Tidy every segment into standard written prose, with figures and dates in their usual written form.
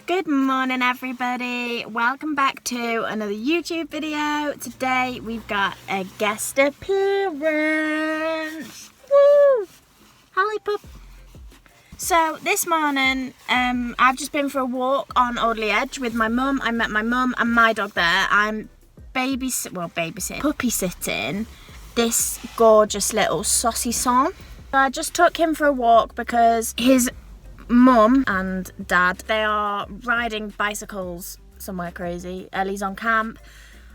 Good morning everybody, welcome back to another YouTube video. Today we've got a guest appearance. Woo! Holly Pup. So this morning I've just been for a walk on Audley Edge with my mum. I met my mum and my dog there. I'm puppy sitting this gorgeous little saucy son. I just took him for a walk because his mum and dad, they are riding bicycles somewhere crazy. Ellie's on camp,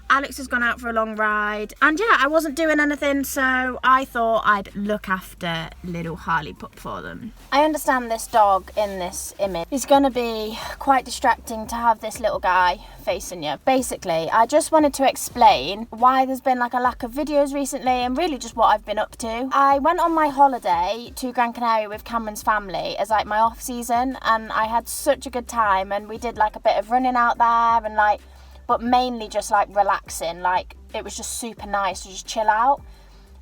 Alex has gone out for a long ride, and yeah, I wasn't doing anything, so I thought I'd look after little Harley Pup for them. I understand this dog in this image is going to be quite distracting to have this little guy facing you. Basically, I just wanted to explain why there's been like a lack of videos recently and really just what I've been up to. I went on my holiday to Gran Canaria with Cameron's family as like my off season, and I had such a good time, and we did like a bit of running out there and like, but mainly just like relaxing. Like it was just super nice to just chill out.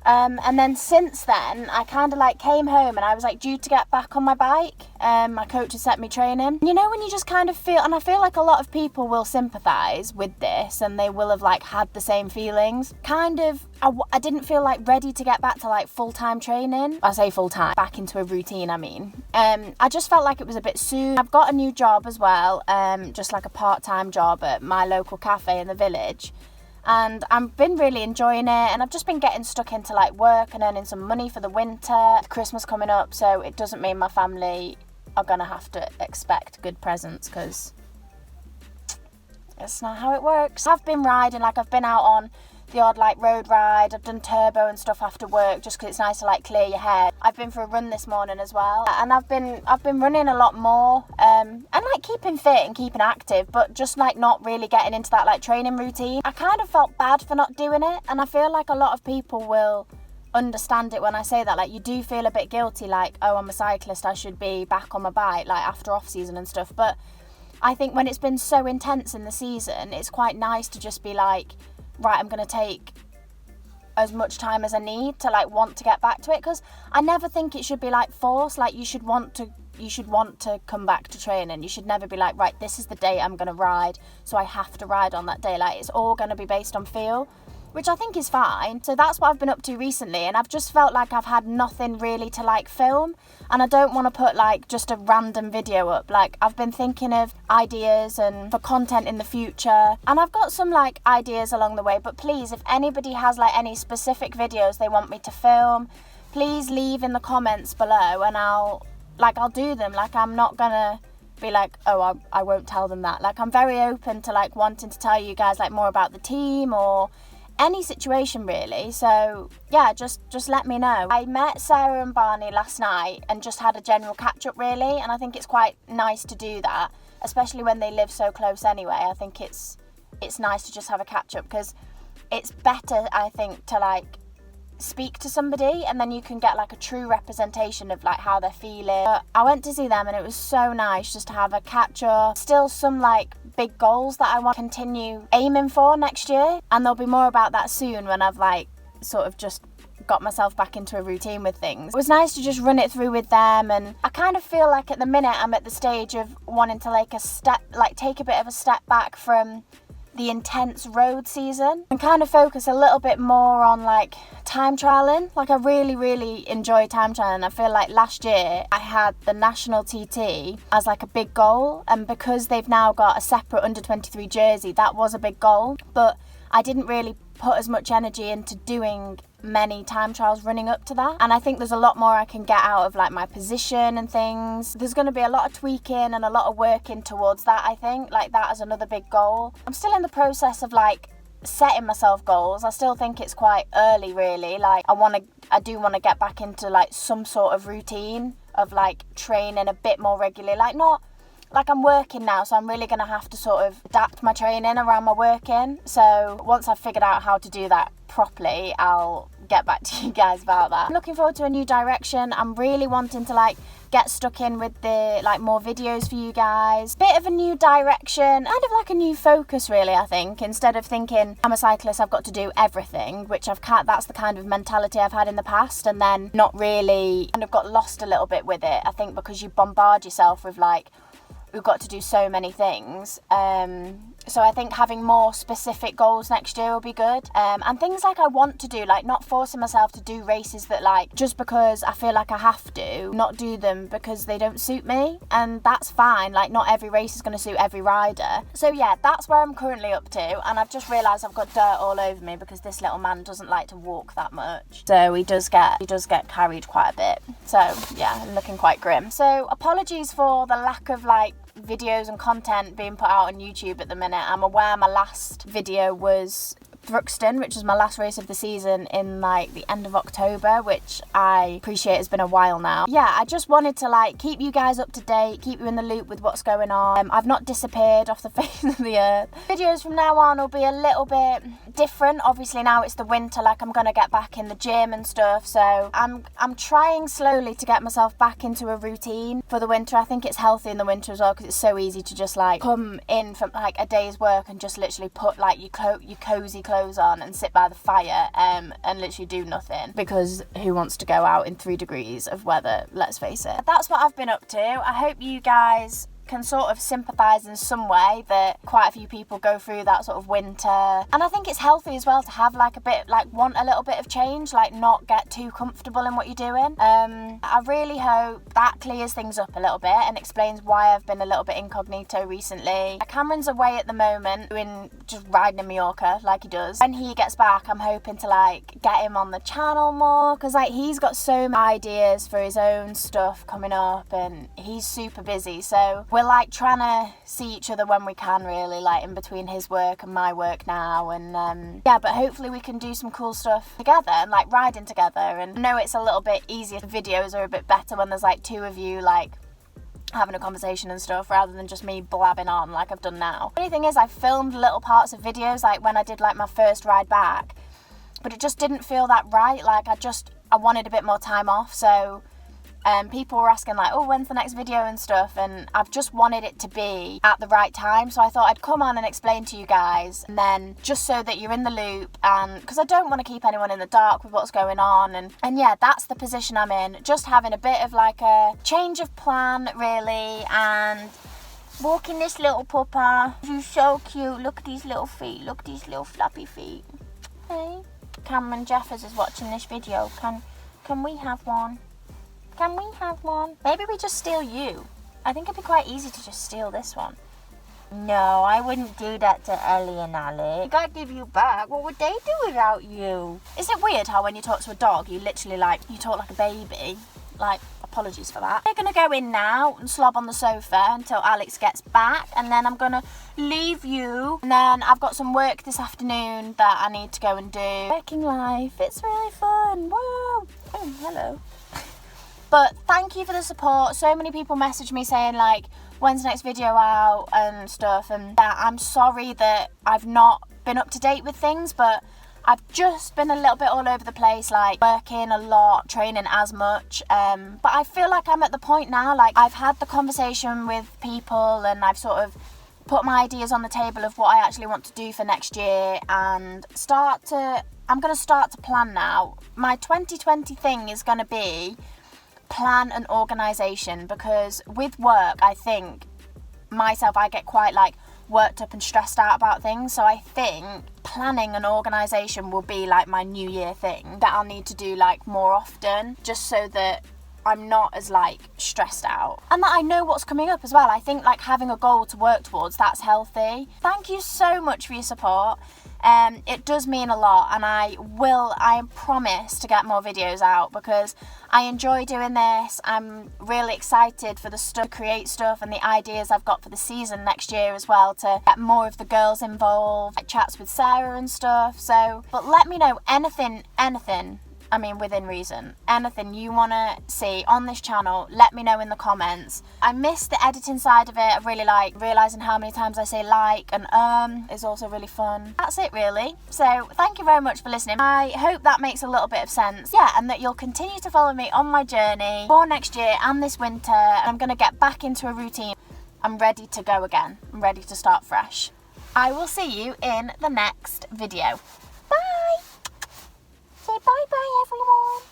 And then since then, I kind of like came home and I was like due to get back on my bike. My coach has set me training. You know when you just kind of feel, and I feel like a lot of people will sympathise with this and they will have like had the same feelings. Kind of, I didn't feel like ready to get back to like full-time training. I say full-time, back into a routine I mean. I just felt like it was a bit soon. I've got a new job as well, just like a part-time job at my local cafe in the village. And I've been really enjoying it, and I've just been getting stuck into like work and earning some money for the winter. Christmas coming up, so it doesn't mean my family are gonna have to expect good presents, because it's not how it works. I've been riding, like I've been out on the odd like road ride. I've done turbo and stuff after work just because it's nice to like clear your head. I've been for a run this morning as well, and I've been running a lot more and like keeping fit and keeping active, but just like not really getting into that like training routine. I kind of felt bad for not doing it, and I feel like a lot of people will understand it when I say that. Like you do feel a bit guilty, like, oh, I'm a cyclist, I should be back on my bike like after off season and stuff. But I think when it's been so intense in the season, it's quite nice to just be like, right, I'm going to take as much time as I need to like want to get back to it, because I never think it should be like forced. Like you should want to come back to training. You should never be like, right, this is the day I'm going to ride, so I have to ride on that day. Like it's all going to be based on feel, which I think is fine. So that's what I've been up to recently, and I've just felt like I've had nothing really to like film, and I don't want to put like just a random video up. Like I've been thinking of ideas and for content in the future, and I've got some like ideas along the way. But please, if anybody has like any specific videos they want me to film, please leave in the comments below and I'll do them. Like I'm not gonna be like, oh, I won't tell them that. Like I'm very open to like wanting to tell you guys like more about the team or any situation really. So yeah, just let me know. I met Sarah and Barney last night and just had a general catch up really, and I think it's quite nice to do that, especially when they live so close anyway. I think it's nice to just have a catch up, because it's better, I think, to like speak to somebody and then you can get like a true representation of like how they're feeling. But I went to see them and it was so nice just to have a catch up. Still some like big goals that I want to continue aiming for next year, and there'll be more about that soon when I've like sort of just got myself back into a routine with things. It was nice to just run it through with them, and I kind of feel like at the minute I'm at the stage of wanting to take a bit of a step back from the intense road season and kind of focus a little bit more on like time trialing. Like I really enjoy time trialing. I feel like last year I had the national TT as like a big goal, and because they've now got a separate under 23 jersey, that was a big goal, but I didn't really put as much energy into doing many time trials running up to that. And I think there's a lot more I can get out of like my position and things. There's going to be a lot of tweaking and a lot of working towards that. I think like that is another big goal. I'm still in the process of like setting myself goals. I still think it's quite early really. Like I do want to get back into like some sort of routine of like training a bit more regularly. Like not like I'm working now, so I'm really going to have to sort of adapt my training around my working. So once I've figured out how to do that properly, I'll get back to you guys about that. I'm looking forward to a new direction. I'm really wanting to like get stuck in with the like more videos for you guys. Bit of a new direction, kind of like a new focus really, I think. Instead of thinking I'm a cyclist, I've got to do everything, which that's the kind of mentality I've had in the past, and then not really kind of got lost a little bit with it. I think because you bombard yourself with like we've got to do so many things. So I think having more specific goals next year will be good. And things like I want to do, like not forcing myself to do races that like, just because I feel like I have to, not do them because they don't suit me. And that's fine, like not every race is going to suit every rider. So yeah, that's where I'm currently up to. And I've just realised I've got dirt all over me because this little man doesn't like to walk that much. So he does get carried quite a bit. So yeah, I'm looking quite grim. So apologies for the lack of like videos and content being put out on YouTube at the minute. I'm aware my last video was Thruxton, which was my last race of the season in like the end of October, which I appreciate has been a while now. Yeah, I just wanted to like keep you guys up to date, keep you in the loop with what's going on. I've not disappeared off the face of the earth. Videos from now on will be a little bit different. Obviously now it's the winter, like I'm gonna get back in the gym and stuff, so I'm trying slowly to get myself back into a routine for the winter. I think it's healthy in the winter as well because it's so easy to just like come in from like a day's work and just literally put like your cozy clothes on and sit by the fire and literally do nothing, because who wants to go out in 3 degrees of weather, let's face it. That's what I've been up to. I hope you guys can sort of sympathise in some way that quite a few people go through that sort of winter, and I think it's healthy as well to have like a bit, like want a little bit of change, like not get too comfortable in what you're doing. I really hope that clears things up a little bit and explains why I've been a little bit incognito recently. Cameron's away at the moment doing just riding in Mallorca like he does. When he gets back, I'm hoping to like get him on the channel more, because like he's got so many ideas for his own stuff coming up and he's super busy, so we're like trying to see each other when we can, really, like in between his work and my work now. And yeah, but hopefully we can do some cool stuff together and like riding together. And I know it's a little bit easier, the videos are a bit better when there's like 2 of you like having a conversation and stuff rather than just me blabbing on like I've done now. The only thing is I filmed little parts of videos like when I did like my first ride back, but it just didn't feel that right. Like I wanted a bit more time off, so people were asking like, oh, when's the next video and stuff, and I've just wanted it to be at the right time, so I thought I'd come on and explain to you guys, and then just so that you're in the loop, and because I don't want to keep anyone in the dark with what's going on, and yeah, that's the position I'm in, just having a bit of like a change of plan really, and walking this little pupper. He's so cute. Look at these little feet, look at these little fluffy feet. Hey, Cameron Jeffers is watching this video. Can we have one? Can we have one? Maybe we just steal you. I think it'd be quite easy to just steal this one. No, I wouldn't do that to Ellie and Alec. I give you back. What would they do without you? Is it weird how when you talk to a dog, you literally like, you talk like a baby? Like, apologies for that. We're gonna go in now and slob on the sofa until Alex gets back, and then I'm gonna leave you. And then I've got some work this afternoon that I need to go and do. Working life, it's really fun. Woo! Oh, hello. But thank you for the support. So many people message me saying like, when's the next video out and stuff, and that I'm sorry that I've not been up to date with things, but I've just been a little bit all over the place, like working a lot, training as much, but I feel like I'm at the point now, like I've had the conversation with people and I've sort of put my ideas on the table of what I actually want to do for next year, and I'm going to start to plan now. My 2020 thing is going to be plan and organisation, because with work, I think myself, I get quite like worked up and stressed out about things, so I think planning and organisation will be like my new year thing that I'll need to do like more often, just so that I'm not as like stressed out and that I know what's coming up as well. I think like having a goal to work towards, that's healthy. Thank you so much for your support. It does mean a lot, and I promise to get more videos out because I enjoy doing this. I'm really excited for the stuff, create stuff, and the ideas I've got for the season next year as well, to get more of the girls involved, like chats with Sarah and stuff. So, but let me know anything, I mean within reason, anything you want to see on this channel, let me know in the comments. I miss the editing side of it. I really like realising how many times I say like and is also really fun. That's it really. So thank you very much for listening. I hope that makes a little bit of sense. Yeah, and that you'll continue to follow me on my journey for next year and this winter. I'm going to get back into a routine. I'm ready to go again. I'm ready to start fresh. I will see you in the next video. Bye! Say bye-bye, everyone.